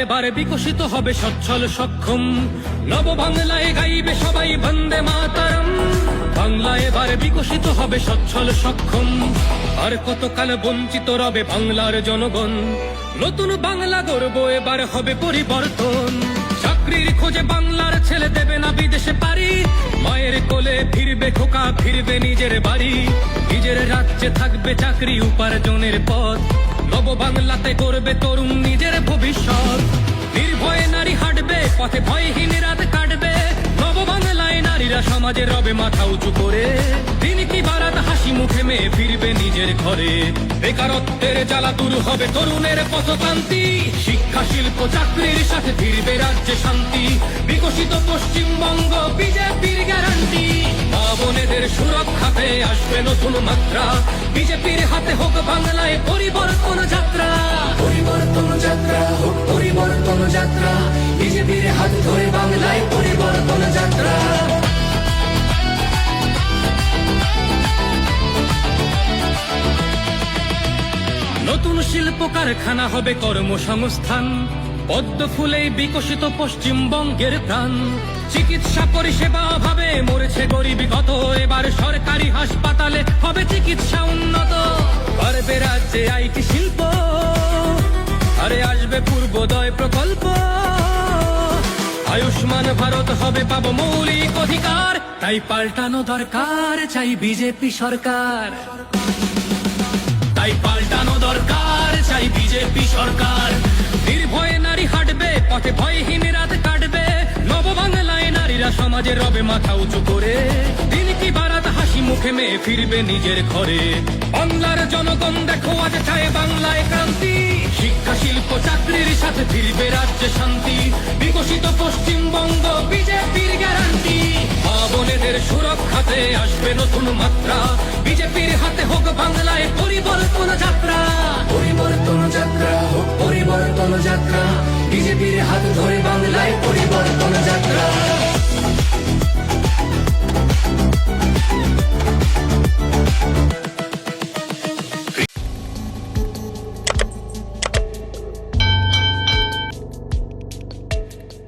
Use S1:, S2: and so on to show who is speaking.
S1: এবার বিকশিত হবে সচ্ছল সক্ষম, নব বাংলায় গাইবে সবাই বন্দে মাতরম। বাংলা এবার বিকশিত হবে সচ্ছল সক্ষম, আর কতকাল বঞ্চিত রবে বাংলার জনগণ। নতুন বাংলা গর্ব এবার হবে পরিবর্তন। চাকরির খোঁজে বাংলার ছেলে দেবে না বিদেশে পারি, মায়ের কোলে ফিরবে খোকা, ফিরবে নিজের বাড়ি। নিজের রাজ্যে থাকবে চাকরি উপার্জনের পথ, নব বাংলাতে করবে তরুণ নিজের ভবিষ্যৎ। নির্ভয়ে নারী হাঁটবে পথে, ভয়হীন রাত কাটবে। নব বাংলায় নারীরা সমাজে রবে মাথা উঁচু করে, দিন কি বারাত হাসি মুখে মেয়ে ফিরবে নিজের ঘরে। বেকারত্বের জ্বালা দূর হবে তরুণের পথক্রান্তি, শিক্ষা শিল্প চাকরির সাথে ফিরবে রাজ্যে শান্তি। বিকশিত পশ্চিমবঙ্গ বিজেপির গ্যারান্টি, মা বোনেদের সুরক্ষাতে আসবে নতুন মাত্রা। বিজেপির হাতে হোক বাংলায় পরিবর্তন যাত্রা,
S2: পরিবর্তন যাত্রা হোক পরিবর্তন যাত্রা, বিজেপির হাত ধরে বাংলায় পরিবর্তন যাত্রা।
S1: নতুন শিল্প কারখানা হবে কর্মসংস্থান, পদ্ম ফুলেই বিকশিত পশ্চিমবঙ্গের প্রাণ। চিকিৎসা পরিষেবা অভাবে মরেছে গরিবী কত, এবার সরকারি হাসপাতালে হবে চিকিৎসা উন্নত। পারবে রাজ্যে আইটি শিল্প, আরে আসবে পূর্বোদয় প্রকল্প। আয়ুষ্মান ভারত হবে পাবো মৌলিক অধিকার, তাই পাল্টানো দরকার চাই বিজেপি সরকার। তাই পাল্টানো দরকার চাই বিজেপি সরকার। নির্ভয়ে নারী হাঁটবে পথে, ভয়হীন রাত কাটবে। নব বাংলায় নারীরা সমাজে রবে মাথা উঁচু করে, দিন কি বারাত হাসি মুখে মেয়ে ফিরবে নিজের ঘরে। বাংলার জনগণ দেখো আজ চায় বাংলায় ক্রান্তি, শিক্ষা শিল্প চাকরির সাথে ফিরবে রাজ্যে শান্তি। বিকশিত পশ্চিমবঙ্গ বিজেপির গ্যারান্টি, মা বোনেদের সুরক্ষাতে আসবে নতুন মাত্রা। বিজেপির হাতে হোক বাংলায় পরিবর্তন